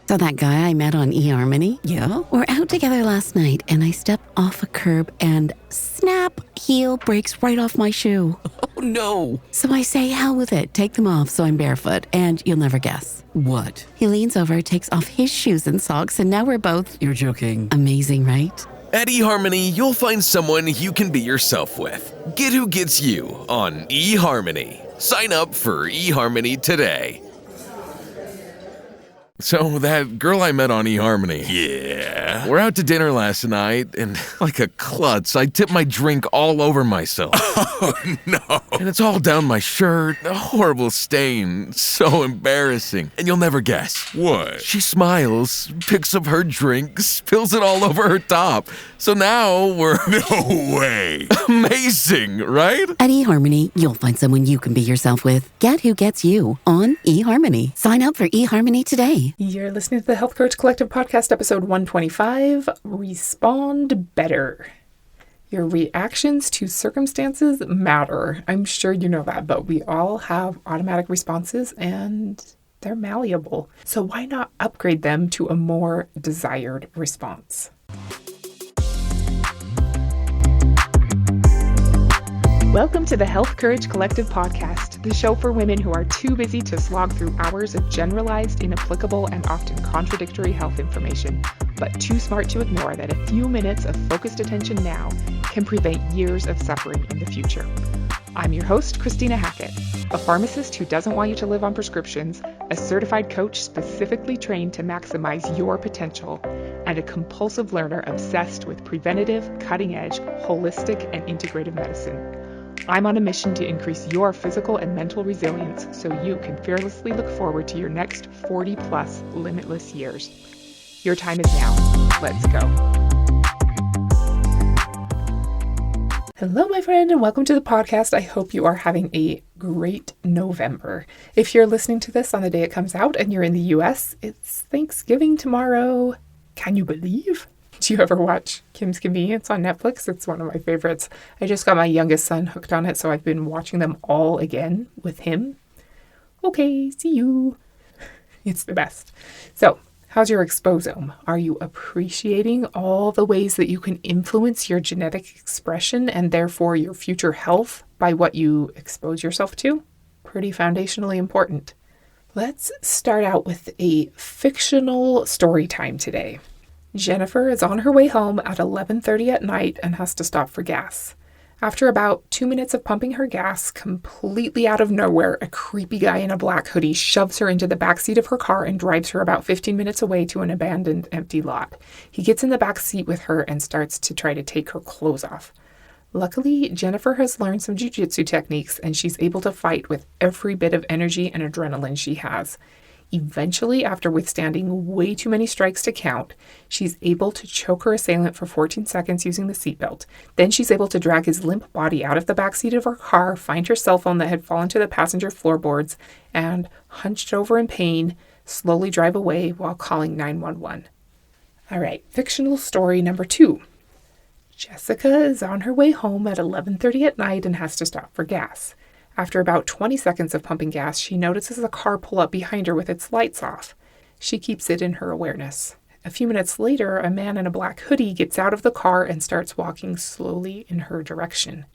So that guy I met on eHarmony? Yeah. We're out together last night and I step off a curb and snap, heel breaks right off my shoe. Oh no. So I say, hell with it, take them off so I'm barefoot, and you'll never guess. What? He leans over, takes off his shoes and socks, and now we're both... You're joking. Amazing, right? At eHarmony, you'll find someone you can be yourself with. Get who gets you on eHarmony. Sign up for eHarmony today. So that girl I met on eHarmony. Yeah. We're out to dinner last night, and like a klutz, I tipped my drink all over myself. Oh, no. And it's all down my shirt, a horrible stain, so embarrassing. And you'll never guess. What? She smiles, picks up her drink, spills it all over her top. So now we're... No way. Amazing, right? At eHarmony, you'll find someone you can be yourself with. Get who gets you on eHarmony. Sign up for eHarmony today. You're listening to the Health Coach Collective Podcast, episode 125, Respond Better. Your reactions to circumstances matter. I'm sure you know that, but we all have automatic responses and they're malleable. So why not upgrade them to a more desired response? Welcome to the Health Courage Collective Podcast, the show for women who are too busy to slog through hours of generalized, inapplicable, and often contradictory health information, but too smart to ignore that a few minutes of focused attention now can prevent years of suffering in the future. I'm your host, Christina Hackett, a pharmacist who doesn't want you to live on prescriptions, a certified coach specifically trained to maximize your potential, and a compulsive learner obsessed with preventative, cutting-edge, holistic, and integrative medicine. I'm on a mission to increase your physical and mental resilience so you can fearlessly look forward to your next 40-plus limitless years. Your time is now. Let's go. Hello, my friend, and welcome to the podcast. I hope you are having a great November. If you're listening to this on the day it comes out and you're in the US, it's Thanksgiving tomorrow. Can you believe? Do you ever watch Kim's Convenience on Netflix? It's one of my favorites. I just got my youngest son hooked on it, so I've been watching them all again with him. Okay, see you. It's the best. So, how's your exposome? Are you appreciating all the ways that you can influence your genetic expression and therefore your future health by what you expose yourself to? Pretty foundationally important. Let's start out with a fictional story time today. Jennifer is on her way home at 11:30 at night and has to stop for gas. After about 2 minutes of pumping her gas, completely out of nowhere, a creepy guy in a black hoodie shoves her into the backseat of her car and drives her about 15 minutes away to an abandoned empty lot. He gets in the back seat with her and starts to try to take her clothes off. Luckily, Jennifer has learned some jiu-jitsu techniques and she's able to fight with every bit of energy and adrenaline she has. Eventually, after withstanding way too many strikes to count, she's able to choke her assailant for 14 seconds using the seatbelt. Then she's able to drag his limp body out of the backseat of her car, find her cell phone that had fallen to the passenger floorboards, and, hunched over in pain, slowly drive away while calling 911. All right, fictional story number 2. Jessica is on her way home at 11:30 at night and has to stop for gas. After about 20 seconds of pumping gas, she notices a car pull up behind her with its lights off. She keeps it in her awareness. A few minutes later, a man in a black hoodie gets out of the car and starts walking slowly in her direction.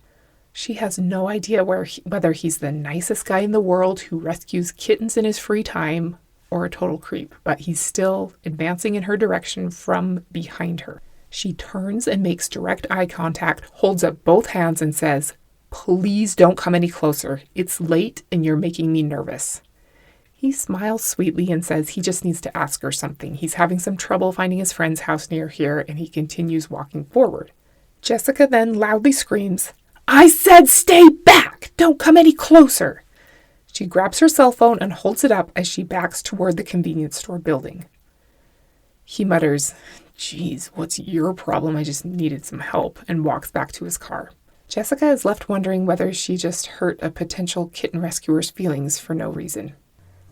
She has no idea whether he's the nicest guy in the world who rescues kittens in his free time or a total creep, but he's still advancing in her direction from behind her. She turns and makes direct eye contact, holds up both hands and says, "Please don't come any closer. It's late and you're making me nervous." He smiles sweetly and says he just needs to ask her something. He's having some trouble finding his friend's house near here, and he continues walking forward. Jessica then loudly screams, "I said stay back! Don't come any closer!" She grabs her cell phone and holds it up as she backs toward the convenience store building. He mutters, "Geez, what's your problem? I just needed some help," and walks back to his car. Jessica is left wondering whether she just hurt a potential kitten rescuer's feelings for no reason.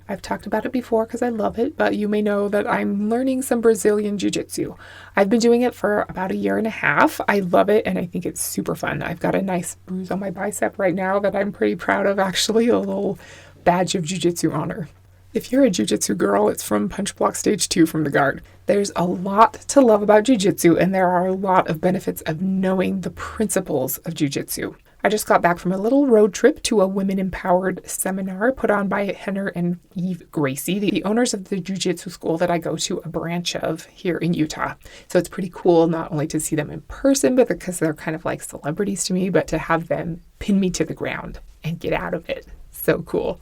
I've talked about it before because I love it, but you may know that I'm learning some Brazilian Jiu-Jitsu. I've been doing it for about 1.5 years. I love it, and I think it's super fun. I've got a nice bruise on my bicep right now that I'm pretty proud of, actually, a little badge of Jiu-Jitsu honor. If you're a jiu-jitsu girl, it's from punch block stage 2 from the guard. There's a lot to love about jiu-jitsu, and there are a lot of benefits of knowing the principles of jiu-jitsu. I just got back from a little road trip to a women empowered seminar put on by Henner and Eve Gracie, the owners of the jiu-jitsu school that I go to a branch of here in Utah. So it's pretty cool not only to see them in person, but because they're kind of like celebrities to me, but to have them pin me to the ground and get out of it. So cool.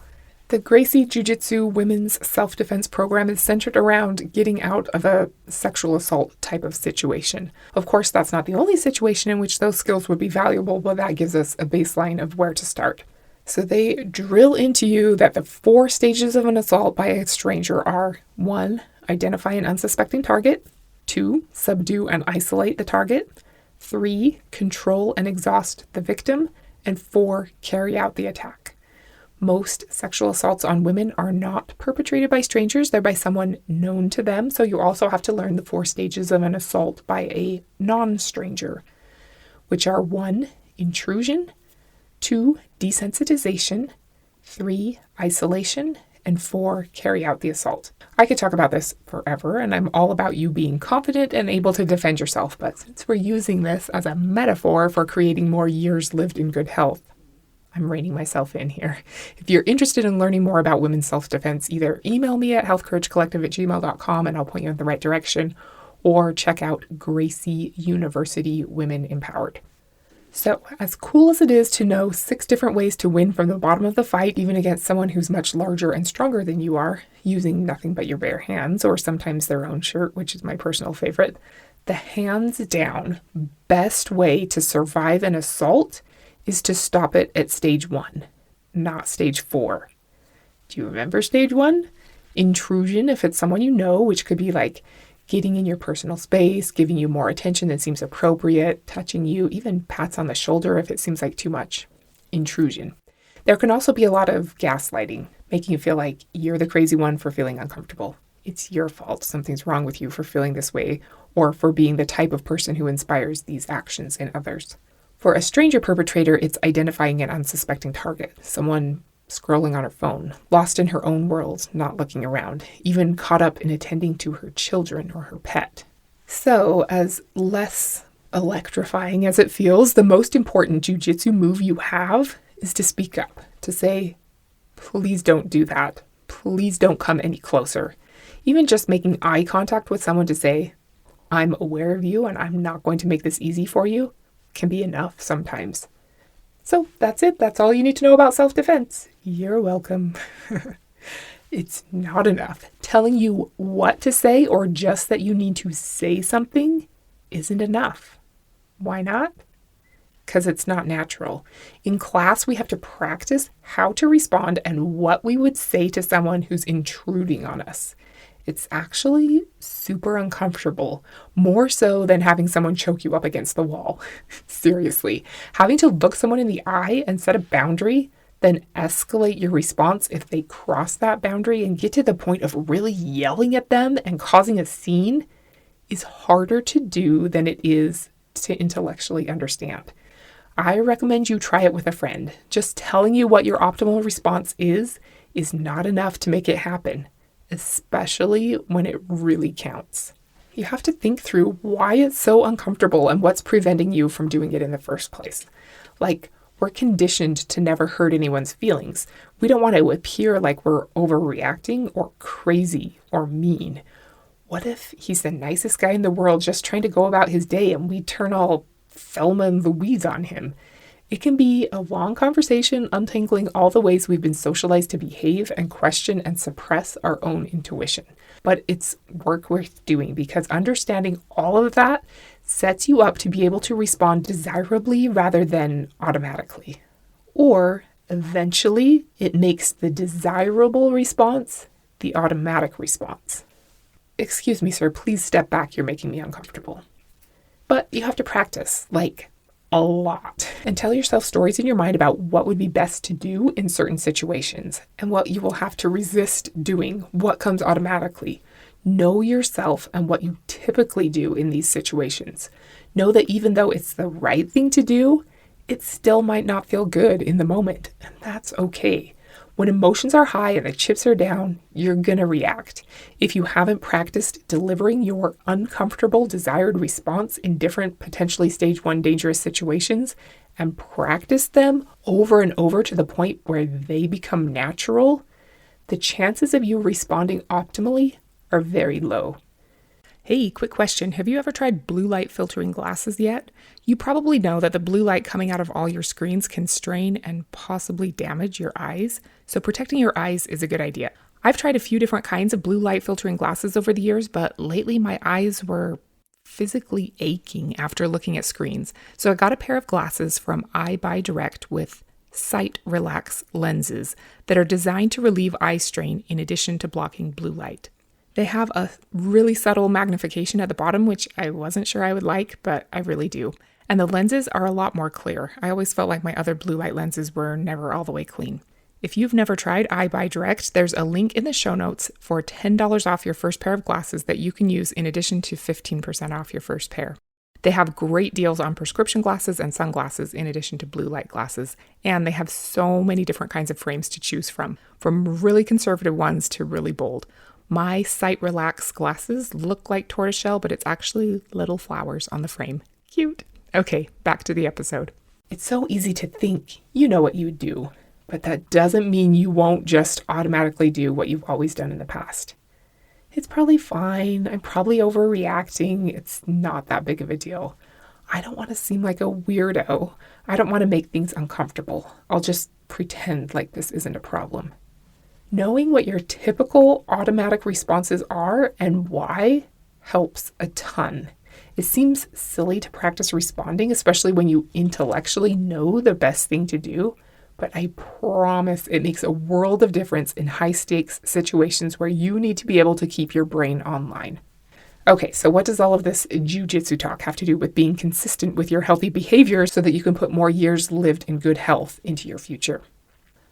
The Gracie Jiu-Jitsu Women's Self-Defense Program is centered around getting out of a sexual assault type of situation. Of course, that's not the only situation in which those skills would be valuable, but that gives us a baseline of where to start. So they drill into you that the 4 stages of an assault by a stranger are: 1, identify an unsuspecting target; 2, subdue and isolate the target; 3, control and exhaust the victim; and 4, carry out the attack. Most sexual assaults on women are not perpetrated by strangers. They're by someone known to them. So you also have to learn the 4 stages of an assault by a non-stranger, which are: 1, intrusion; 2, desensitization; 3, isolation; and 4, carry out the assault. I could talk about this forever, and I'm all about you being confident and able to defend yourself. But since we're using this as a metaphor for creating more years lived in good health, I'm reining myself in here. If you're interested in learning more about women's self-defense, either email me at healthcouragecollective@gmail.com and I'll point you in the right direction, or check out Gracie University Women Empowered. So, as cool as it is to know 6 different ways to win from the bottom of the fight, even against someone who's much larger and stronger than you are, using nothing but your bare hands, or sometimes their own shirt, which is my personal favorite, the hands down best way to survive an assault is to stop it at stage 1, not stage 4. Do you remember stage 1? Intrusion, if it's someone you know, which could be like getting in your personal space, giving you more attention than seems appropriate, touching you, even pats on the shoulder if it seems like too much. Intrusion. There can also be a lot of gaslighting, making you feel like you're the crazy one for feeling uncomfortable. It's your fault. Something's wrong with you for feeling this way, or for being the type of person who inspires these actions in others. For a stranger perpetrator, it's identifying an unsuspecting target, someone scrolling on her phone, lost in her own world, not looking around, even caught up in attending to her children or her pet. So, as less electrifying as it feels, the most important jiu-jitsu move you have is to speak up, to say, please don't do that. Please don't come any closer. Even just making eye contact with someone to say, I'm aware of you and I'm not going to make this easy for you, can be enough sometimes. So that's it. That's all you need to know about self-defense. You're welcome. It's not enough. Telling you what to say or just that you need to say something isn't enough. Why not? Because it's not natural. In class, we have to practice how to respond and what we would say to someone who's intruding on us. It's actually super uncomfortable, more so than having someone choke you up against the wall. Seriously, having to look someone in the eye and set a boundary, then escalate your response if they cross that boundary and get to the point of really yelling at them and causing a scene is harder to do than it is to intellectually understand. I recommend you try it with a friend. Just telling you what your optimal response is not enough to make it happen, especially when it really counts. You have to think through why it's so uncomfortable and what's preventing you from doing it in the first place. Like, we're conditioned to never hurt anyone's feelings. We don't want to appear like we're overreacting or crazy or mean. What if he's the nicest guy in the world just trying to go about his day and we turn all Thelma and Louise on him? It can be a long conversation untangling all the ways we've been socialized to behave and question and suppress our own intuition. But it's work worth doing because understanding all of that sets you up to be able to respond desirably rather than automatically. Or eventually, it makes the desirable response the automatic response. Excuse me, sir, please step back. You're making me uncomfortable. But you have to practice, like a lot, and tell yourself stories in your mind about what would be best to do in certain situations and what you will have to resist doing, what comes automatically. Know yourself and what you typically do in these situations. Know that even though it's the right thing to do, it still might not feel good in the moment, and that's okay. When emotions are high and the chips are down, you're going to react. If you haven't practiced delivering your uncomfortable desired response in different potentially stage 1 dangerous situations and practiced them over and over to the point where they become natural, the chances of you responding optimally are very low. Hey, quick question. Have you ever tried blue light filtering glasses yet? You probably know that the blue light coming out of all your screens can strain and possibly damage your eyes, so protecting your eyes is a good idea. I've tried a few different kinds of blue light filtering glasses over the years, but lately my eyes were physically aching after looking at screens, so I got a pair of glasses from I Buy Direct with Sight Relax lenses that are designed to relieve eye strain in addition to blocking blue light. They have a really subtle magnification at the bottom, which I wasn't sure I would like, but I really do. And the lenses are a lot more clear. I always felt like my other blue light lenses were never all the way clean. If you've never tried I Buy Direct, there's a link in the show notes for $10 off your first pair of glasses that you can use in addition to 15% off your first pair. They have great deals on prescription glasses and sunglasses in addition to blue light glasses, and they have so many different kinds of frames to choose from really conservative ones to really bold. My Sight Relax glasses look like tortoiseshell, but it's actually little flowers on the frame. Cute. Okay, back to the episode. It's so easy to think you know what you would do, but that doesn't mean you won't just automatically do what you've always done in the past. It's probably fine. I'm probably overreacting. It's not that big of a deal. I don't want to seem like a weirdo. I don't want to make things uncomfortable. I'll just pretend like this isn't a problem. Knowing what your typical automatic responses are and why helps a ton. It seems silly to practice responding, especially when you intellectually know the best thing to do, but I promise it makes a world of difference in high-stakes situations where you need to be able to keep your brain online. Okay, so what does all of this jujitsu talk have to do with being consistent with your healthy behavior so that you can put more years lived in good health into your future?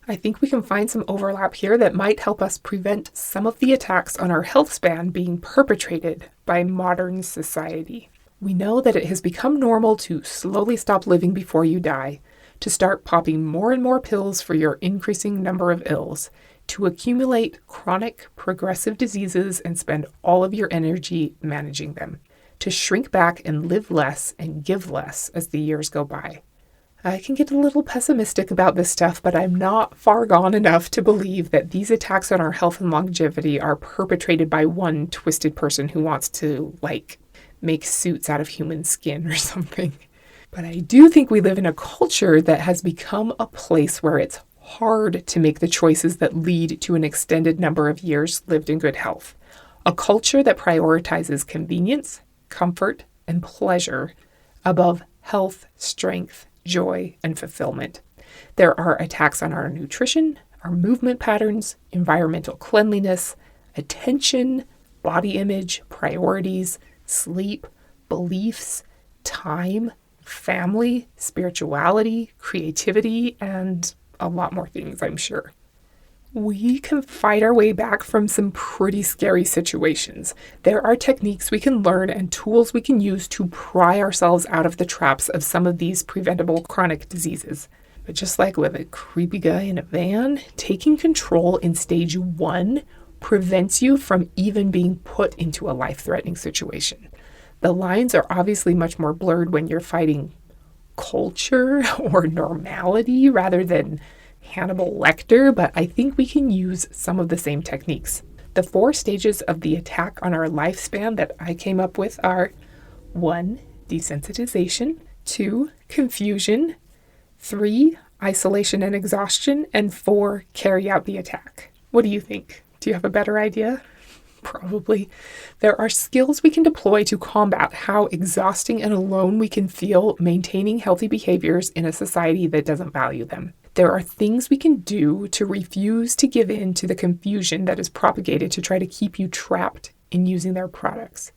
I think we can find some overlap here that might help us prevent some of the attacks on our health span being perpetrated by modern society. We know that it has become normal to slowly stop living before you die, to start popping more and more pills for your increasing number of ills, to accumulate chronic progressive diseases and spend all of your energy managing them, to shrink back and live less and give less as the years go by. I can get a little pessimistic about this stuff, but I'm not far gone enough to believe that these attacks on our health and longevity are perpetrated by one twisted person who wants to, make suits out of human skin or something. But I do think we live in a culture that has become a place where it's hard to make the choices that lead to an extended number of years lived in good health. A culture that prioritizes convenience, comfort, and pleasure above health, strength, joy, and fulfillment. There are attacks on our nutrition, our movement patterns, environmental cleanliness, attention, body image, priorities, sleep, beliefs, time, family, spirituality, creativity, and a lot more things, I'm sure. We can fight our way back from some pretty scary situations. There are techniques we can learn and tools we can use to pry ourselves out of the traps of some of these preventable chronic diseases. But just like with a creepy guy in a van, taking control in stage 1 prevents you from even being put into a life-threatening situation. The lines are obviously much more blurred when you're fighting culture or normality rather than Hannibal Lecter, but I think we can use some of the same techniques. The 4 stages of the attack on our lifespan that I came up with are 1. Desensitization, 2. Confusion, 3. Isolation and exhaustion, and 4. Carry out the attack. What do you think? Do you have a better idea? Probably. There are skills we can deploy to combat how exhausting and alone we can feel maintaining healthy behaviors in a society that doesn't value them. There are things we can do to refuse to give in to the confusion that is propagated to try to keep you trapped in using their products.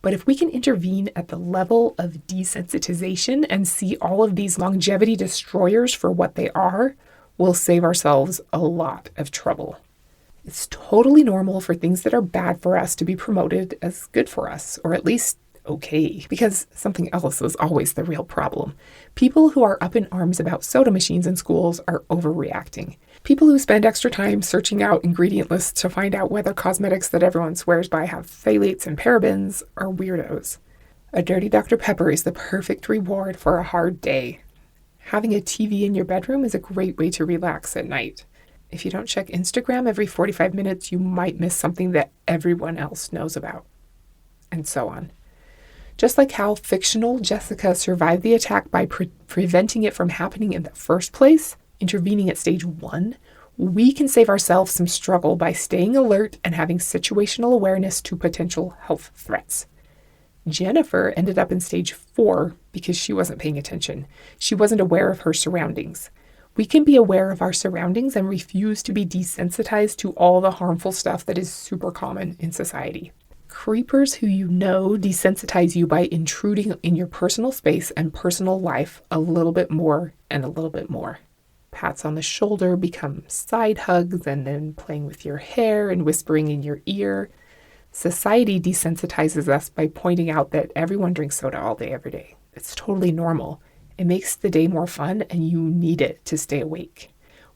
But if we can intervene at the level of desensitization and see all of these longevity destroyers for what they are, we'll save ourselves a lot of trouble. It's totally normal for things that are bad for us to be promoted as good for us, or at least okay, because something else is always the real problem. People who are up in arms about soda machines in schools are overreacting. People who spend extra time searching out ingredient lists to find out whether cosmetics that everyone swears by have phthalates and parabens are weirdos. A dirty Dr. Pepper is the perfect reward for a hard day. Having a TV in your bedroom is a great way to relax at night. If you don't check Instagram every 45 minutes, you might miss something that everyone else knows about. And so on. Just like how fictional Jessica survived the attack by preventing it from happening in the first place, intervening at stage 1, we can save ourselves some struggle by staying alert and having situational awareness to potential health threats. Jennifer ended up in stage 4 because she wasn't paying attention. She wasn't aware of her surroundings. We can be aware of our surroundings and refuse to be desensitized to all the harmful stuff that is super common in society. Creepers who you know desensitize you by intruding in your personal space and personal life a little bit more and a little bit more. Pats on the shoulder become side hugs and then playing with your hair and whispering in your ear. Society desensitizes us by pointing out that everyone drinks soda all day, every day. It's totally normal. It makes the day more fun and you need it to stay awake.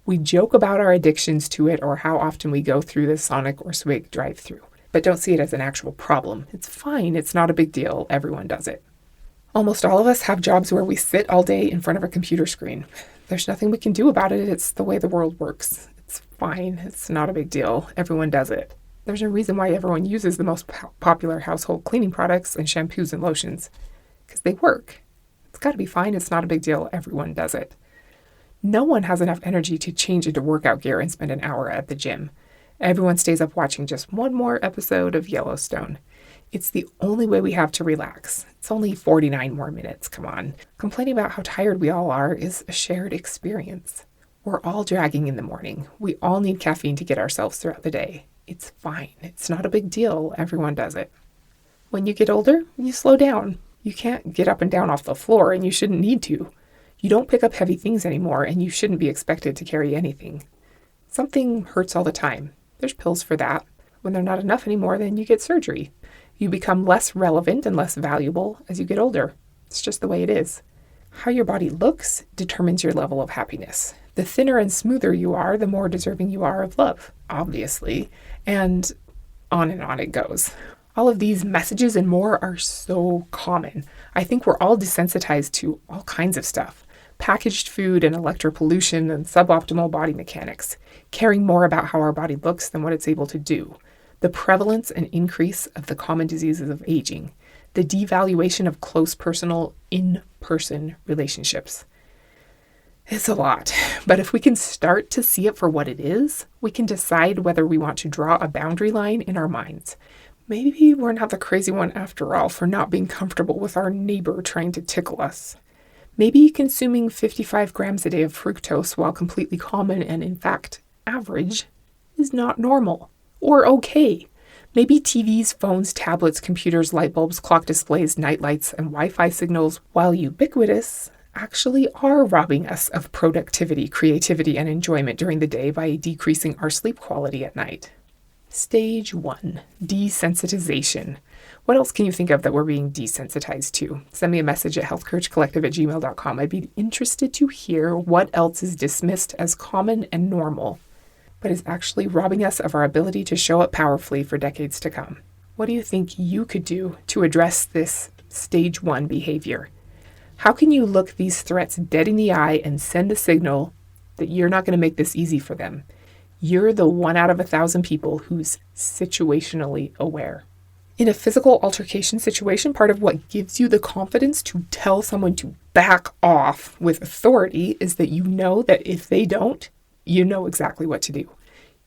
We joke about our addictions to it or how often we go through the Sonic or Swig drive-thru, but don't see it as an actual problem. It's fine. It's not a big deal. Everyone does it. Almost all of us have jobs where we sit all day in front of a computer screen. There's nothing we can do about it. It's the way the world works. It's fine. It's not a big deal. Everyone does it. There's a reason why everyone uses the most popular household cleaning products and shampoos and lotions. Because they work. It's got to be fine. It's not a big deal. Everyone does it. No one has enough energy to change into workout gear and spend an hour at the gym. Everyone stays up watching just one more episode of Yellowstone. It's the only way we have to relax. It's only 49 more minutes, come on. Complaining about how tired we all are is a shared experience. We're all dragging in the morning. We all need caffeine to get ourselves throughout the day. It's fine. It's not a big deal. Everyone does it. When you get older, you slow down. You can't get up and down off the floor, and you shouldn't need to. You don't pick up heavy things anymore, and you shouldn't be expected to carry anything. Something hurts all the time. There's pills for that. When they're not enough anymore, then you get surgery. You become less relevant and less valuable as you get older. It's just the way it is. How your body looks determines your level of happiness. The thinner and smoother you are, the more deserving you are of love, obviously. And on it goes. All of these messages and more are so common. I think we're all desensitized to all kinds of stuff. Packaged food and electropollution and suboptimal body mechanics, caring more about how our body looks than what it's able to do, the prevalence and increase of the common diseases of aging, the devaluation of close personal in-person relationships. It's a lot, but if we can start to see it for what it is, we can decide whether we want to draw a boundary line in our minds. Maybe we're not the crazy one after all for not being comfortable with our neighbor trying to tickle us. Maybe consuming 55 grams a day of fructose, while completely common and in fact average, is not normal or okay. Maybe TVs, phones, tablets, computers, light bulbs, clock displays, night lights, and Wi-Fi signals, while ubiquitous, actually are robbing us of productivity, creativity, and enjoyment during the day by decreasing our sleep quality at night. Stage 1, desensitization. What else can you think of that we're being desensitized to? Send me a message at healthcoachcollective@gmail.com. I'd be interested to hear what else is dismissed as common and normal, but is actually robbing us of our ability to show up powerfully for decades to come. What do you think you could do to address this stage 1 behavior? How can you look these threats dead in the eye and send a signal that you're not going to make this easy for them? You're the 1 out of 1,000 people who's situationally aware. In a physical altercation situation, part of what gives you the confidence to tell someone to back off with authority is that you know that if they don't, you know exactly what to do.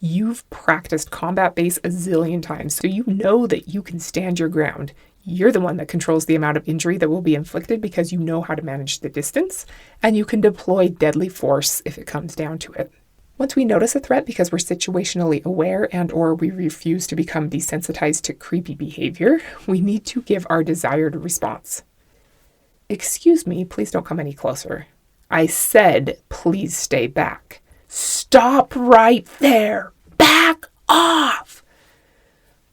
You've practiced combat base a zillion times, so you know that you can stand your ground. You're the one that controls the amount of injury that will be inflicted because you know how to manage the distance, and you can deploy deadly force if it comes down to it. Once we notice a threat because we're situationally aware and or we refuse to become desensitized to creepy behavior, we need to give our desired response. Excuse me, please don't come any closer. I said, please stay back. Stop right there. Back off.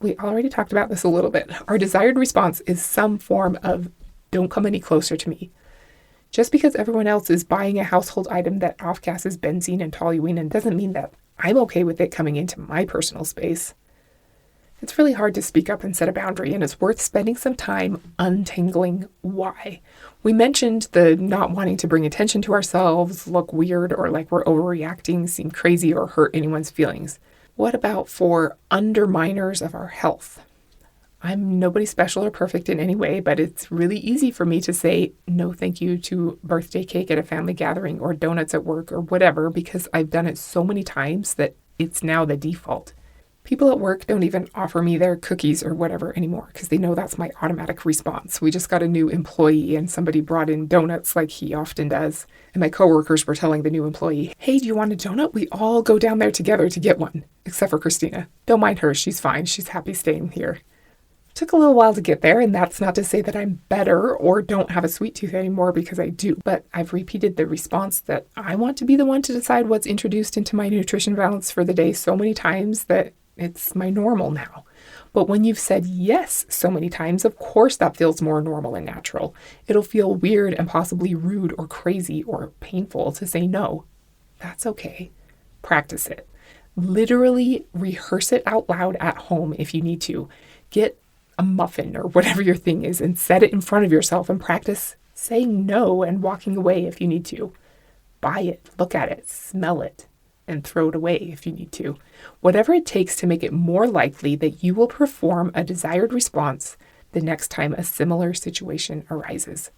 We already talked about this a little bit. Our desired response is some form of don't come any closer to me. Just because everyone else is buying a household item that off-gases benzene and toluene doesn't mean that I'm okay with it coming into my personal space. It's really hard to speak up and set a boundary, and it's worth spending some time untangling why. We mentioned the not wanting to bring attention to ourselves, look weird, or like we're overreacting, seem crazy, or hurt anyone's feelings. What about for underminers of our health? I'm nobody special or perfect in any way, but it's really easy for me to say no thank you to birthday cake at a family gathering or donuts at work or whatever, because I've done it so many times that it's now the default. People at work don't even offer me their cookies or whatever anymore because they know that's my automatic response. We just got a new employee and somebody brought in donuts like he often does. And my coworkers were telling the new employee, hey, do you want a donut? We all go down there together to get one, except for Christina. Don't mind her. She's fine. She's happy staying here. Took a little while to get there, and that's not to say that I'm better or don't have a sweet tooth anymore, because I do. But I've repeated the response that I want to be the one to decide what's introduced into my nutrition balance for the day so many times that it's my normal now. But when you've said yes so many times, of course that feels more normal and natural. It'll feel weird and possibly rude or crazy or painful to say no. That's okay. Practice it. Literally rehearse it out loud at home if you need to. Get a muffin or whatever your thing is and set it in front of yourself and practice saying no and walking away if you need to. Buy it, look at it, smell it, and throw it away if you need to. Whatever it takes to make it more likely that you will perform a desired response the next time a similar situation arises.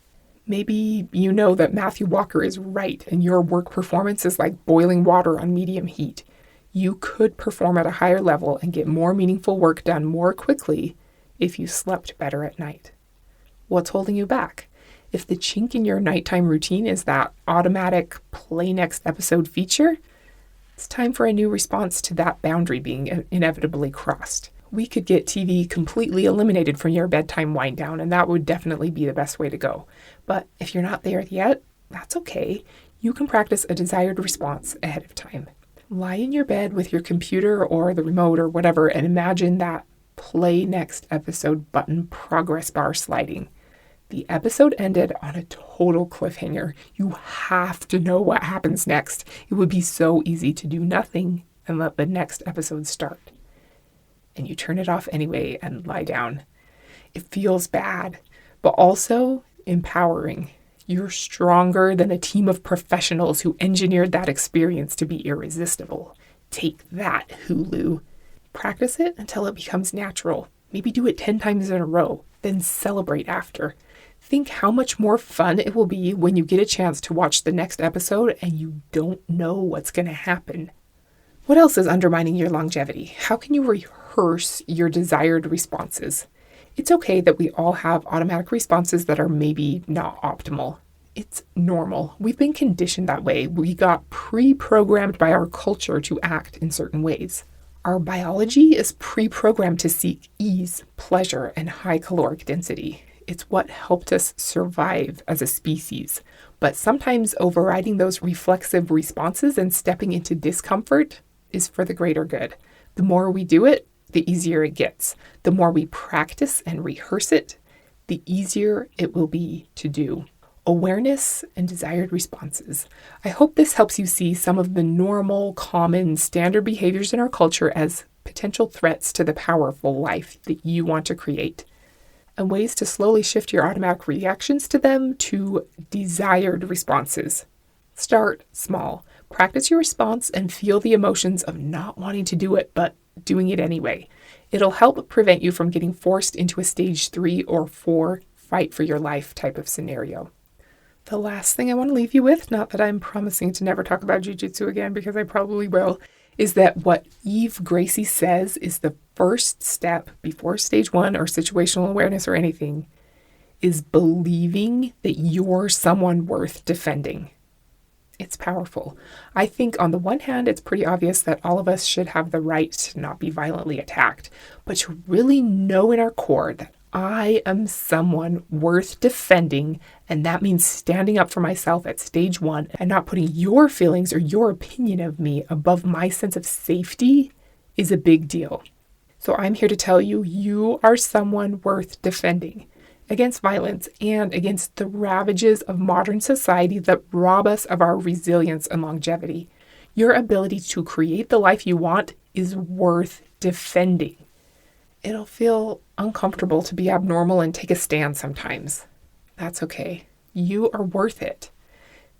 Maybe you know that Matthew Walker is right and your work performance is like boiling water on medium heat. You could perform at a higher level and get more meaningful work done more quickly if you slept better at night. What's holding you back? If the chink in your nighttime routine is that automatic play next episode feature, it's time for a new response to that boundary being inevitably crossed. We could get TV completely eliminated from your bedtime wind down, and that would definitely be the best way to go. But if you're not there yet, that's okay. You can practice a desired response ahead of time. Lie in your bed with your computer or the remote or whatever and imagine that play next episode button progress bar sliding. The episode ended on a total cliffhanger. You have to know what happens next. It would be so easy to do nothing and let the next episode start. And you turn it off anyway and lie down. It feels bad, but also empowering. You're stronger than a team of professionals who engineered that experience to be irresistible. Take that, Hulu. Practice it until it becomes natural. Maybe do it 10 times in a row, then celebrate after. Think how much more fun it will be when you get a chance to watch the next episode and you don't know what's going to happen. What else is undermining your longevity? How can you rehearse your desired responses? It's okay that we all have automatic responses that are maybe not optimal. It's normal. We've been conditioned that way. We got pre-programmed by our culture to act in certain ways. Our biology is pre-programmed to seek ease, pleasure, and high caloric density. It's what helped us survive as a species. But sometimes overriding those reflexive responses and stepping into discomfort is for the greater good. The more we do it, the easier it gets. The more we practice and rehearse it, the easier it will be to do. Awareness and desired responses. I hope this helps you see some of the normal, common, standard behaviors in our culture as potential threats to the powerful life that you want to create, and ways to slowly shift your automatic reactions to them to desired responses. Start small. Practice your response and feel the emotions of not wanting to do it, but doing it anyway. It'll help prevent you from getting forced into a stage 3 or 4 fight for your life type of scenario. The last thing I want to leave you with, not that I'm promising to never talk about jiu-jitsu again because I probably will, is that what Eve Gracie says is the first step before stage 1 or situational awareness or anything is believing that you're someone worth defending. It's powerful. I think on the one hand, it's pretty obvious that all of us should have the right to not be violently attacked, but to really know in our core that I am someone worth defending, and that means standing up for myself at stage 1 and not putting your feelings or your opinion of me above my sense of safety is a big deal. So I'm here to tell you, you are someone worth defending. against violence, and against the ravages of modern society that rob us of our resilience and longevity. Your ability to create the life you want is worth defending. It'll feel uncomfortable to be abnormal and take a stand sometimes. That's okay. You are worth it.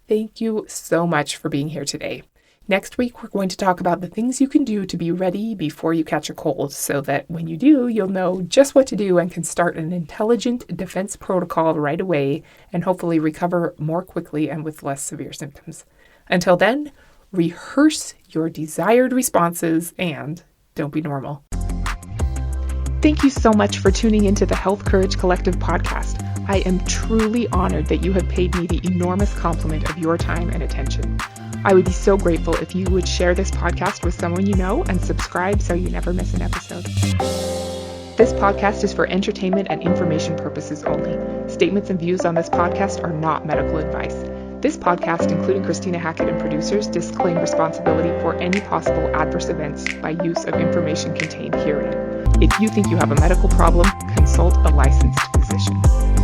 Thank you so much for being here today. Next week, we're going to talk about the things you can do to be ready before you catch a cold so that when you do, you'll know just what to do and can start an intelligent defense protocol right away and hopefully recover more quickly and with less severe symptoms. Until then, rehearse your desired responses and don't be normal. Thank you so much for tuning into the Health Courage Collective podcast. I am truly honored that you have paid me the enormous compliment of your time and attention. I would be so grateful if you would share this podcast with someone you know and subscribe so you never miss an episode. This podcast is for entertainment and information purposes only. Statements and views on this podcast are not medical advice. This podcast, including Christina Hackett and producers, disclaim responsibility for any possible adverse events by use of information contained herein. If you think you have a medical problem, consult a licensed physician.